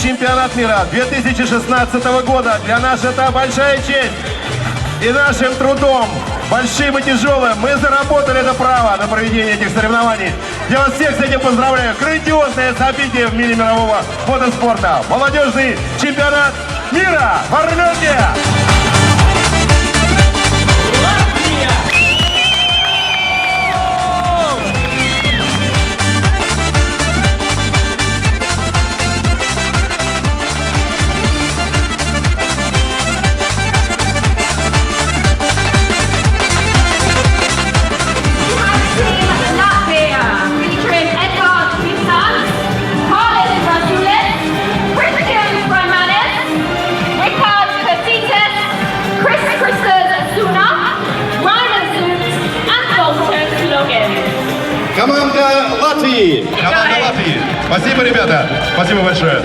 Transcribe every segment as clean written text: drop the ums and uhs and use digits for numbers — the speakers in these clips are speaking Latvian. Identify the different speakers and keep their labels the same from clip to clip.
Speaker 1: чемпионат мира 2016 года. Для нас это большая честь. И нашим трудом, большим и тяжелым, мы заработали это право на проведение этих соревнований. Я вас всех с этим поздравляю. Грандиозное событие в мире мирового мотоспорта. Молодежный чемпионат мира в Армёнке. Команда Латвии! Команда Латвии! Спасибо, ребята! Спасибо большое!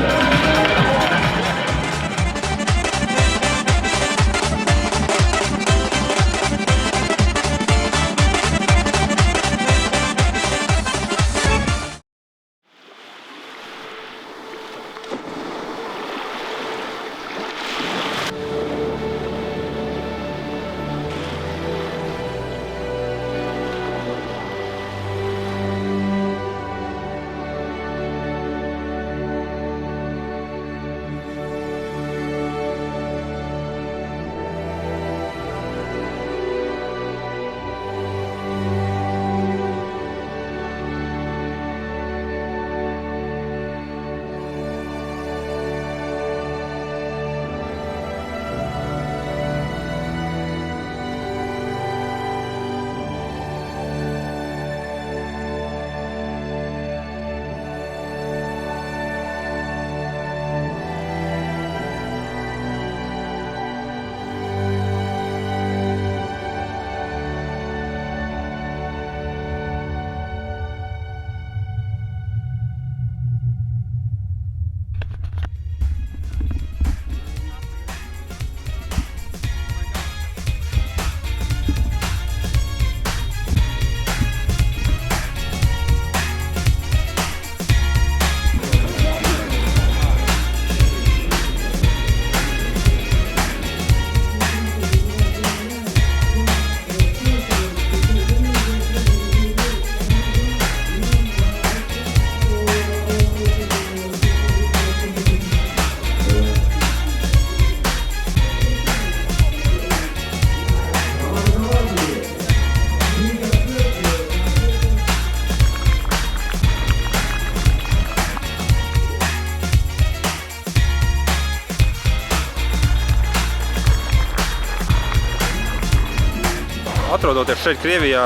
Speaker 2: Atrodoties šeit, Krievijā,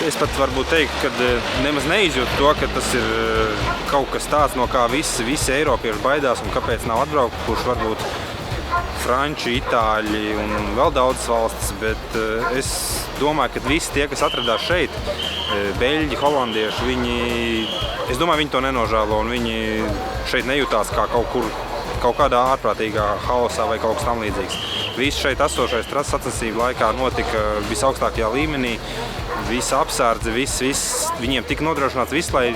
Speaker 2: es pat varbūt teiktu, ka nemaz neizjūtu to, ka tas ir kaut kas tāds, no kā visi eiropieši baidās un kāpēc nav atbraukt, kurš varbūt franči, itāļi un vēl daudzas valstis, bet es domāju, ka visi tie, kas atradās šeit, beļģi, holandieši, es domāju, viņi to nenožēlo un viņi šeit nejūtās kā kaut kādā ārprātīgā haosā vai kaut kas tam līdzīgs. Viss šeit esošais sacensību laikā notika visaugstākajā līmenī, visa apsardze, viņiem tika nodrošināts viss, lai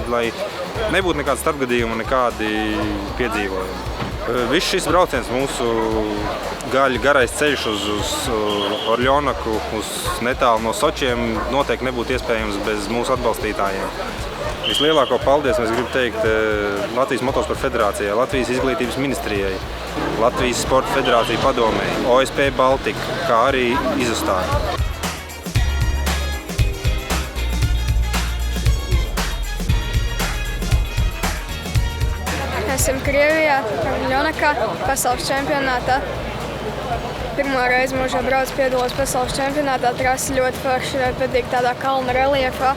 Speaker 2: nebūtu nekāda starpgadījuma, nekādi piedzīvojumi. Viss šis brauciens, mūsu garais ceļš uz Orļonaku, uz netālu no Sočiem, noteikti nebūtu iespējams bez mūsu atbalstītājiem. Vislielāko paldies mēs gribu teikt Latvijas Motosporta federācijai, Latvijas izglītības ministrijai, Latvijas Sporta federācija padomēji, OSP Baltika, kā arī izustāji.
Speaker 3: Esam Krievijā, Orļonakā, pasaules čempionātā. Pirmo reizi mūžā braucu piedalos pasaules čempionātā. Trasa ļoti forša, patīk tādā kalna reliefā.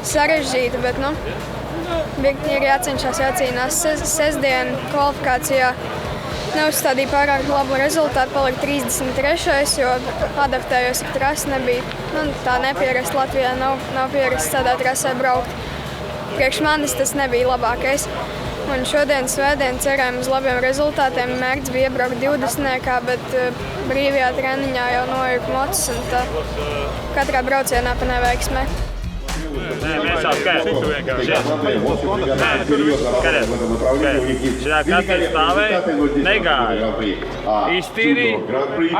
Speaker 3: Sarežģīta, bet ir jācenšas jācīnās. Sestdien kvalifikācijā neuzstādīja pārāk labu rezultātu, palika 33. jo adaptējos ar trasi, nebija tā nepierast Latvijā, nav pierasts tādā trasē braukt. Priekš manis tas nebija labākais. Un šodien, svētdien, cerējām uz labiem rezultātiem. Mērķis bija iebraukt 20. bet brīvajā treniņā jau nojūka mocis un tā katrā braucienā pa neveiksmē.
Speaker 4: Mēs jau skaidrs. Šitā katrs stāvēja, negāja. Iztīrīja,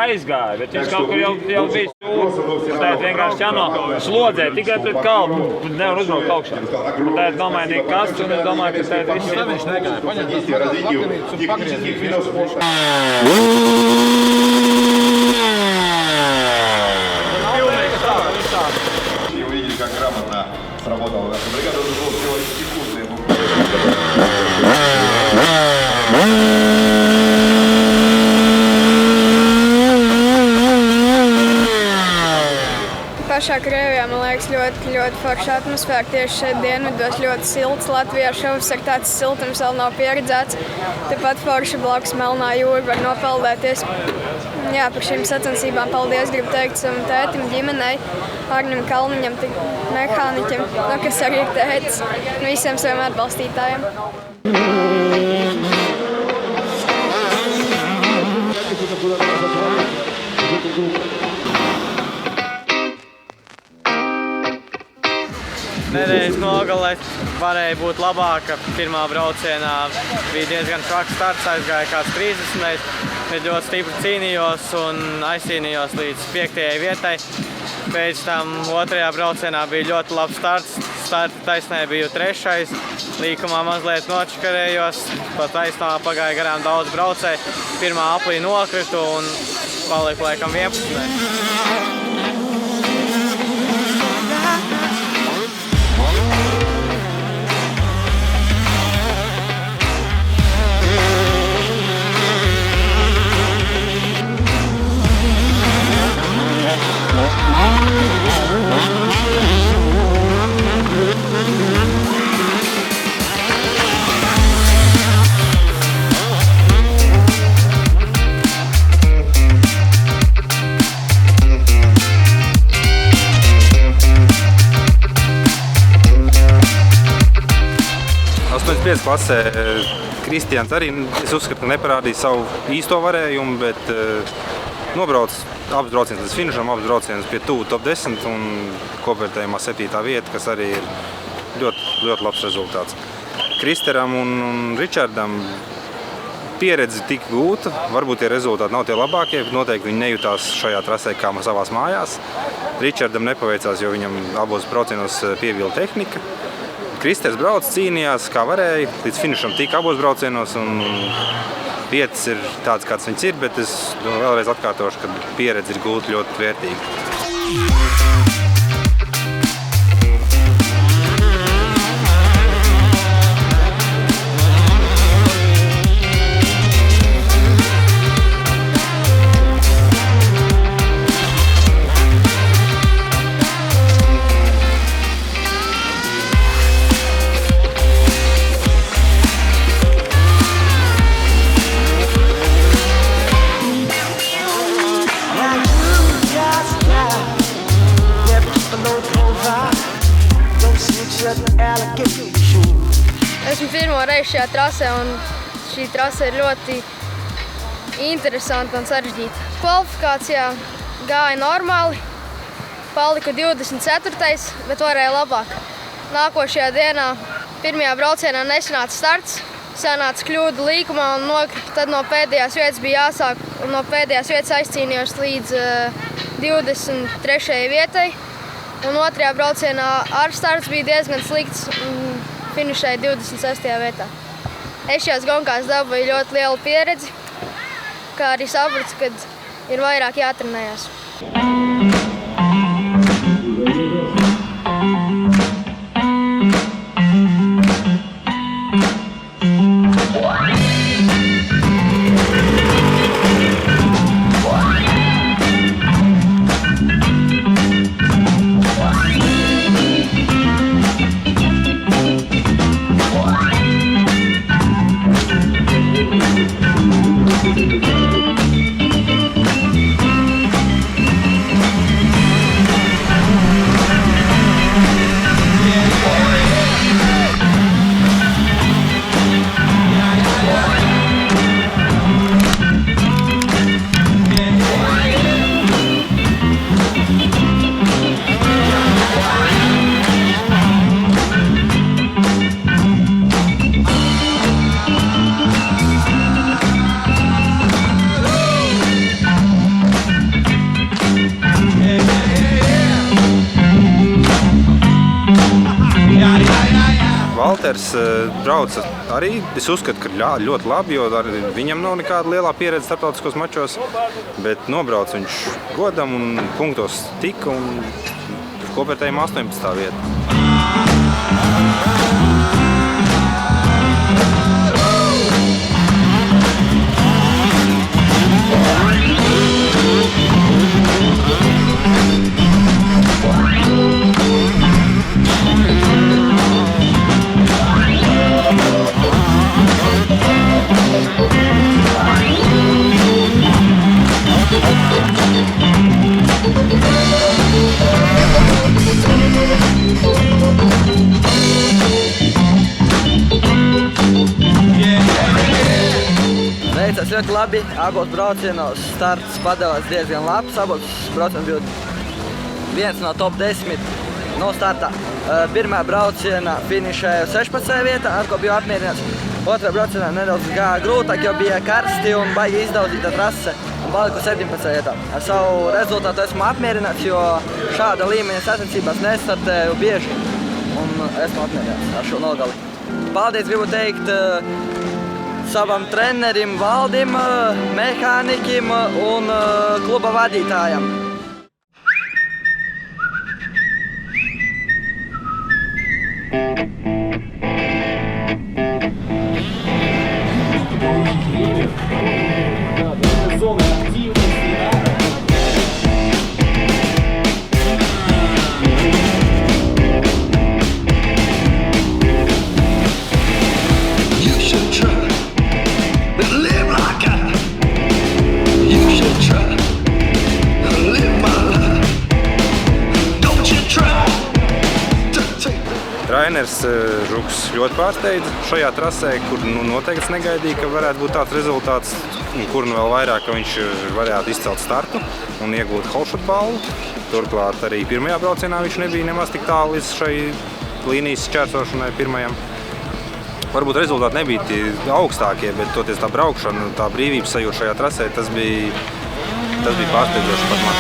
Speaker 4: aizgāja, bet viņš kaut kur jau bija stūri. Tā ir vienkārši jānoslodzē tikai pret kalnu. Nevar uzbraukt augšā. Tā ir nomainīga kasts un es domāju, ka tā ir viss.
Speaker 5: Viņš negāja.
Speaker 1: И увидели, как грамотно сработала наша бригада. Уже было всего секунды.
Speaker 3: Pašā Krievijā, man liekas, ļoti forša atmosfēra. Tieši šeit dienvidos ļoti silts. Latvijā šovasar tāds siltums vēl nav pieredzēts. Tepat forša blakus Melnā jūra var nopeldēties. Jā, par šīm sacensībām paldies gribu teikt savam tētim, ģimenei, Arnim Kalniņam, mehāniķim, kas arī ir tētis, visiem saviem atbalstītājiem.
Speaker 6: Nedēļas nogalē varēja būt labāka. Pirmā braucienā bija diezgan traks starts, aizgāja kāds 30. Bet ļoti stipri cīnījos un aizcīnījos līdz 5. vietai. Pēc tam 2. braucienā bija ļoti labs starts. Starta taisnē biju 3. Līkumā mazliet nočakarējos. Pa taisnā pagāja garām daudz braucēju. Pirmā aplī nokritu un paliku laikam 11.
Speaker 2: Klasē Kristians arī, es uzskatu, neparādīja savu īsto varējumu, bet nobrauc abas braucienas līdz finišam, abas braucienas pie tuvu top 10 un kopvērtējumā 7. vieta, kas arī ir ļoti labs rezultāts. Kristeram un Ričardam pieredze tika gūta, varbūt tie rezultāti nav tie labākie, bet noteikti viņi nejūtās šajā trasē kā savās mājās. Ričardam nepaveicās, jo viņam abos braucienos pievila tehnika. Kristers brauc, cīnījās, kā varēja, līdz finišam tika abos braucienos un vietas ir tāds, kāds viņas ir, bet es vēlreiz atkārtošu, ka pieredze ir gūta ļoti vērtīga.
Speaker 3: Esmu pirmo reizi šajā trasē, un šī trase ir ļoti interesanta un sarežģīta. Kvalifikācijā gāja normāli, paliku 24. bet varēja labāk. Nākošajā dienā pirmajā braucienā nesanāca starts, sanāca kļūda līkumā un nokrita. Tad no pēdējās vietas bija jāsāk, un no pēdējās vietas aizcīnījos līdz 23. vietai. Un 2. braucienā ar starts bija diezgan slikts un finišēja 26. vietā. Es šajās gonkās dabūju ļoti lielu pieredzi, kā arī sapratu, ka ir vairāk jātrenējās.
Speaker 2: Valters brauca arī. Es uzskatu, ka ļoti labi, jo viņam nav nekāda lielā pieredze starptautiskos mačos, bet nobrauca viņš godam un punktos tika un kopvērtējumā 18. vieta.
Speaker 5: Veicās ļoti labi, abos braucienos starts padevās diezgan labs, abos braucienos bija viens no top 10 no starta. Pirmā braucienā finišēju 16. vietā, ar ko biju apmierināts. Otrā braucienā nedaudz gāja grūtāk, jo bija karsti un baigi izdauzīta trase un paliku 17. vietā. Ar savu rezultātu esmu apmierināts, jo šāda līmeņa sacensībās nestartēju bieži un esmu apmierināts ar šo nogali. Paldies gribu teikt savam trenerim Valdim, mehānikim un kluba vadītājam.
Speaker 2: Rainers Žuks ļoti pārsteidza šajā trasē, kur noteikti negaidīja, ka varētu būt tāds rezultāts, kur vēl vairāk, ka viņš varētu izcelt startu un iegūt holšot balvu. Turklāt arī pirmajā braucienā viņš nebija nemaz tik tālu līdz šai līnijas šķērsošanai pirmajam. Varbūt rezultāti nebija tie augstākie, bet toties tā braukšana, tā brīvības sajūta šajā trasē, tas bija pārsteidzoši pat man.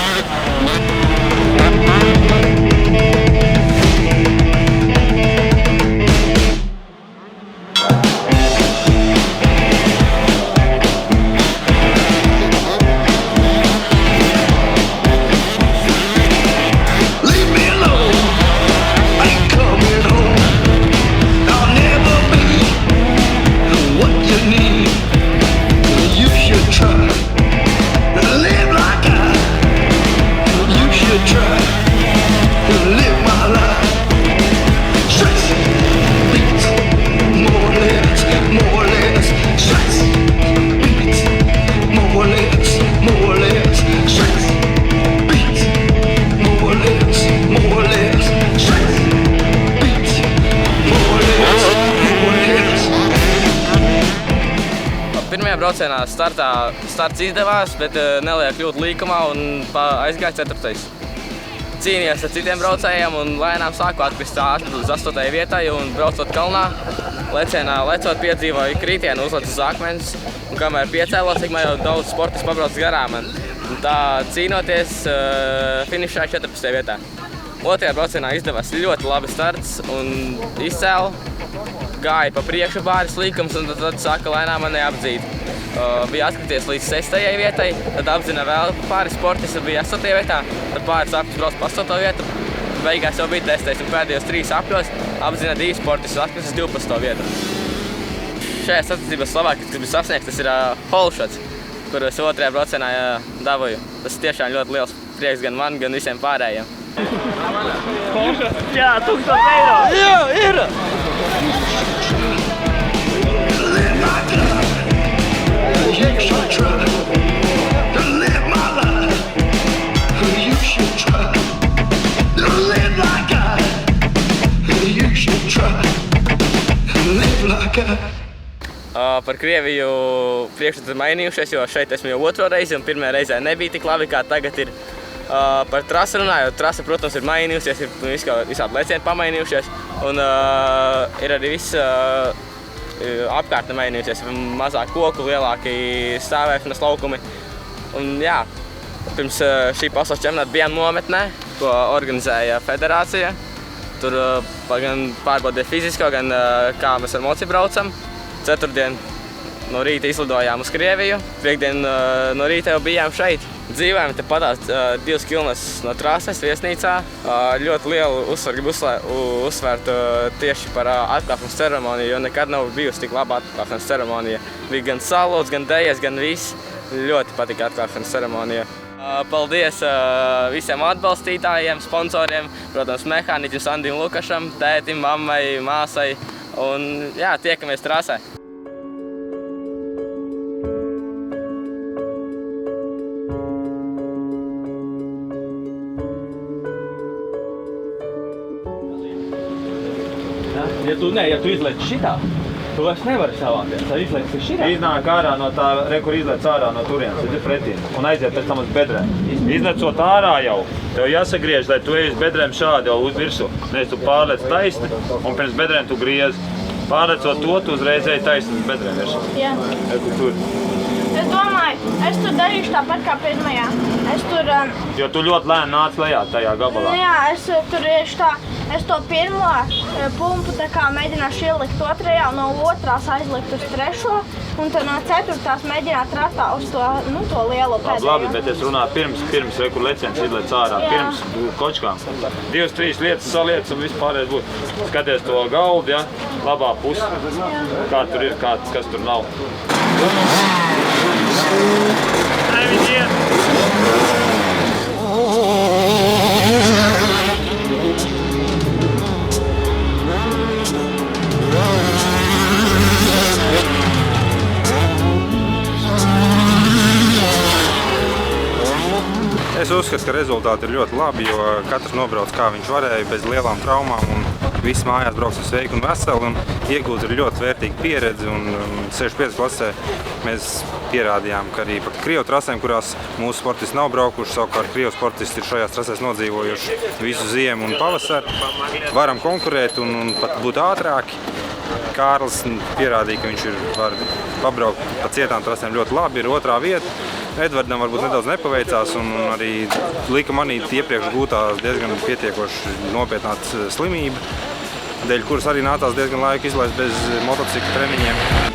Speaker 6: Pirmajā braucienā starts izdevās, bet neliek kļūt līkumā un aizgāja 4. Cīnījos ar citiem braucējiem un lēnām sāku atkrist ātri līdz 8. vietai un braucot kalnā, lecienā lecot piedzīvoju kritienu, uzlecu uz akmeņus un kamēr piecēlos, tikmēr jau daudz sportis pabrauc garām. Un tā cīnoties finišēju 14. vietā. Otrajā braucienā izdevās ļoti labi starts un izcēlu. Gāja pa priekšu bāris līkums un tad sāka lēnām mani apdzīt. Bija atkrities līdz 6. vietai, tad apzina vēl pāris sportisti, bija 8. vietā, tad pāris apļus brauc pa 8. vietu. Beigās jau bija testējis un pēdējos 3 apļos apzina 2 sportistus atkritis uz 12. vietu. Šajā sacensībās labākais, kas bija sasniegts, tas ir holšots, kurus otrajā braucienā dabūju. Tas tiešām ļoti liels prieks gan man, gan visiem pārējiem.
Speaker 4: Jā, 1000 eiro!
Speaker 5: Jā, ir!
Speaker 6: Par Krieviju priekšstati mainījušies, jo šeit esmu jau otro reizi un pirmajā reizē nebija tik labi, kā tagad ir. Par trasi runājot, trasa, protams, ir mainījusies, ir visādi lecieni pamainījušies un ir arī viss apkārtne mainījusies, mazāk koku, lielāki stāvēšanas laukumi. Un jā, pirms šī pasaules čempionāta bijām nometnē, ko organizēja federācija.
Speaker 7: tur gan pārbaudīt fizisko, gan kā mēs ar moci braucam. Ceturtdien no rīta izlidojām uz Krieviju, piekdien no rīta jau bijām šeit. Dzīvojam te patās 2 km no trases viesnīcā. Ļoti lielu uzsvaru gribu uzsvērt tieši par atklāšanas ceremoniju, jo nekad nav bijusi tik laba atklāšanas ceremonija. Bija gan salūts, gan dejas, gan viss. Ļoti patika atklāšanas ceremonija. Paldies visiem atbalstītājiem, sponsoriem, protams, mehāniķim Sandim Lukašam, tētim, mammai, māsai. Un jā, tiekamies trasē.
Speaker 4: Ja tu izlaici šitā, tu vairs nevari savāties. Tā izlaici šitā. Iznāk ārā no tā, kur izlaic ārā no turienes, ir pretīm, un aiziet pēc tam uz bedrēm. Izlecot ārā jau, tev jāsagriež, lai tu ej uz bedrēm šādi jau uz virsu. Nevis tu pārlec taisni, un pirms bedrēm tu griez. Pārlecot to, tu uzreiz ej taisni uz bedrēm virsu.
Speaker 8: Jā.
Speaker 4: Tur.
Speaker 8: Es domāju, es tur darīšu tāpat kā pirmajā. Es tur...
Speaker 4: Jo tu ļoti lēni nāc lejā tajā gabalā.
Speaker 8: Jā, es tur iešu tā, es to pirmo pumpu tā kā mēģināšu ielikt otrajā, no otrās aizlikt uz trešo, un tad no ceturtās mēģināt ratā uz to, to lielo pēdējo.
Speaker 4: Labi, bet es runāju pirms kur leciens izlec ārā, pirms kočkām. 2-3 lietas saliec un viss pārējais būs. Skaties to galdu, ja, labā puse, kā tur ir, kas tur nav. Ai, viņi iet!
Speaker 2: Es uzskatu, ka rezultāti ir ļoti labi, jo katrs nobrauc kā viņš varēja, bez lielām traumām, un visi mājās brauc sveiki un veseli, un iegūt ir ļoti vērtīga pieredze, un 65 klasē mēs pierādījām, ka arī pat Krievu trasēm, kurās mūsu sportisti nav braukuši, savukārt Krievu sportisti ir šajās trasēs nodzīvojuši visu ziemu un pavasaru, varam konkurēt un pat būt ātrāki. Kārlis pierādīja, ka viņš var pabraukt pa cietām trasēm ļoti labi, ir 2. vieta. Edvardam varbūt nedaudz nepaveicās un arī lika manīt iepriekš gūtā diezgan pietiekoši nopietnā slimība, dēļ kuras arī nācās diezgan laiku izlaist bez motociklu treniņiem.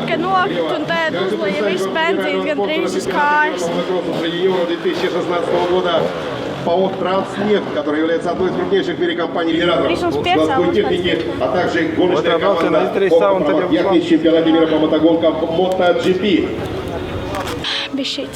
Speaker 8: Kad nokrita un tad uzlīja viss benzīns gandrīz uz kājas.
Speaker 1: Евро 2016 года ПАО «Транснефть», который является одной из крупнейших в мире компаний генераторов складской техники, а также гоночная команда «Яхни» в чемпионате мира по мотогонкам MotoGP.
Speaker 8: Без šeit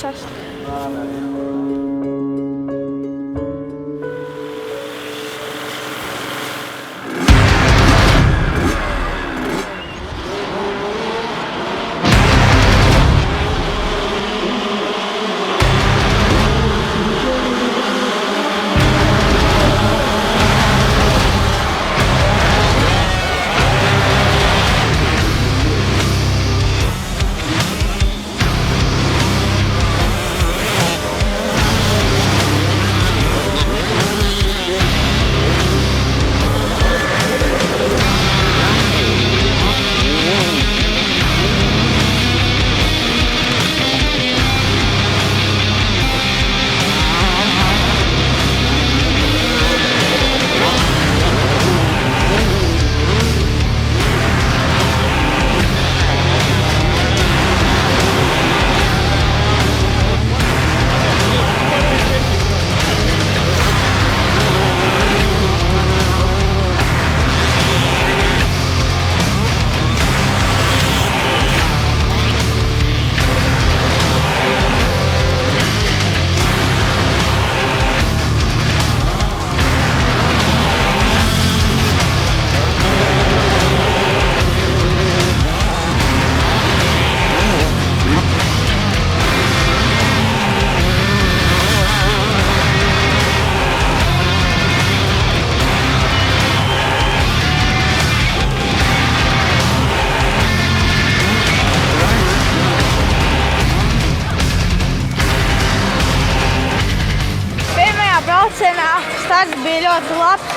Speaker 8: ļoti labs,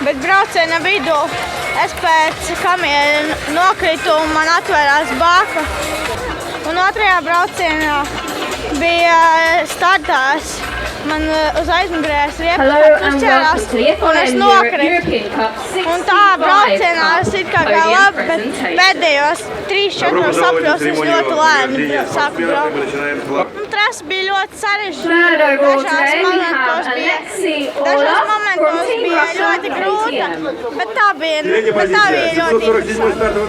Speaker 8: bet brauciena vidū es pēc kamieļa nokritu un man atvērās bāka. Un otrajā braucienā bija startās. Man uz aizmugurēs riepas uzķērās un es nokritu. Un tā braucienā es it kā labi, bet pēdējos 3-4 apļos es ļoti lēni sāku braukt. Un trasa bija ļoti sarežģīta. Dažos momentos bija ļoti grūta, bet tā bija ļoti interesanta.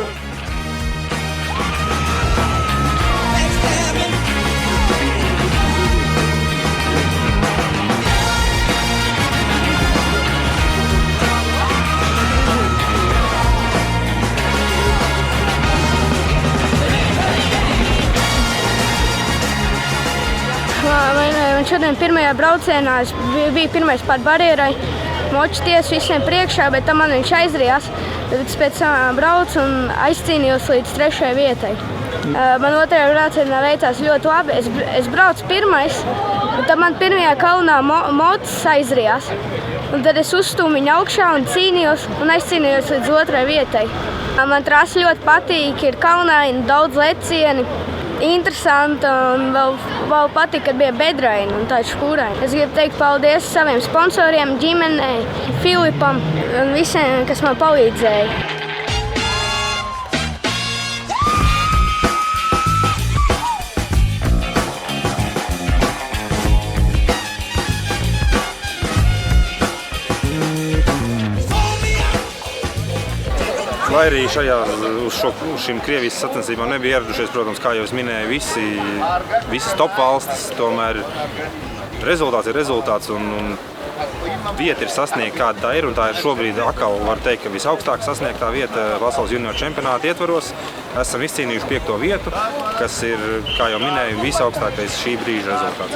Speaker 3: Man šodien pirmajā braucienā es biju pirmais pār barjerai, moču tiesu visiem priekšā, bet tam man viņš aizrijās. Tad es pēc tam braucu un aizcīnījos līdz 3. vietai. Man otrajā braucienā veicās ļoti labi. Es braucu pirmais, un tad man pirmajā kalnā mocis aizrijās. Un tad es uzstūmu viņu augšā un cīnījos un aizcīnījos līdz 2. vietai. Man trasa ļoti patīk, ir kalnaini, daudz lecieni. Interesanti un vēl patīk, kad bija bedraini un tādi škūraini. Es gribu teikt paldies saviem sponsoriem, ģimenei, Filipam un visiem, kas man palīdzēja.
Speaker 2: Lai arī uz šīm Krievijas sacensībām nebija ieradušies, protams, kā jau es minēju, visas top valstis, tomēr rezultāts ir rezultāts un vieta ir sasniegta, kāda tā ir, un tā ir šobrīd atkal, var teikt, ka visaugstāk sasniegtā vieta pasaules junior čempionāta ietvaros. Esam izcīnījuši 5. vietu, kas ir, kā jau minēju, visaugstākais šī brīža rezultāts.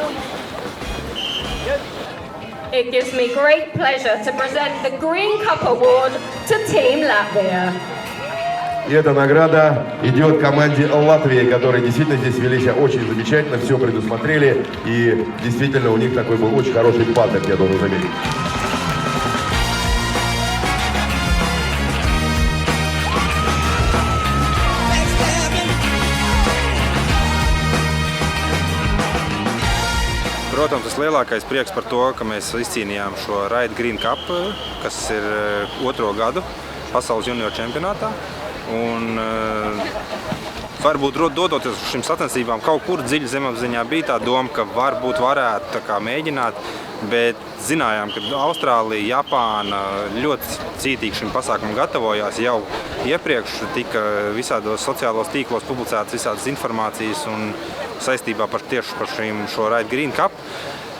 Speaker 9: It gives me great pleasure to present the Green Cup Award to Team Latvia.
Speaker 1: И эта награда идет команде Латвии, которые действительно здесь вели себя очень замечательно, все предусмотрели. И действительно у них такой был очень хороший паттерн, я должен заметить.
Speaker 2: Protams, tas lielākais prieks par to, ka mēs izcīnījām šo Ride Green Cup, kas ir 2. gadu pasaules junior čempionātā. Un varbūt dodoties uz šīm sacensībām, kaut kur dziļi zemapziņā bija tā doma, ka varbūt varētu tā kā mēģināt, bet zinājām, ka Austrālija, Japāna ļoti cītīgi šim pasākumam gatavojās. Jau iepriekš tika visādos sociālos tīklos publicētas visādas informācijas un saistībā tieši par šo Ride Green Cup.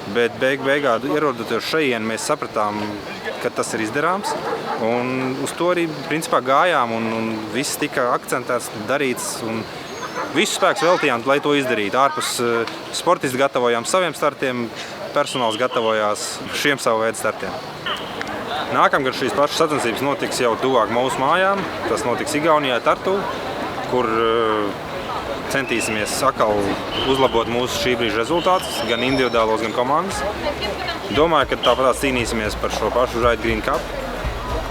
Speaker 2: Bet beigās, ierodoties šeit, mēs sapratām, ka tas ir izdarāms. Un uz to arī principā gājām, un viss tika akcentēts, darīts. Un visu spēku veltījām, lai to izdarītu. Ārpus sportisti gatavojām saviem startiem, personāls gatavojās šiem savu veidu startiem. Nākamgad šīs pašas sacensības notiks jau tuvāk mūsu mājām. Tas notiks Igaunijā, Tartu, kur centīsimies atkal uzlabot mūsu šī brīža rezultātus, gan individuālos, gan komandas. Domāju, ka tāpat cīnīsimies par šo pašu Ride Green Cup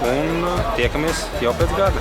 Speaker 2: un tiekamies jau pēc gada.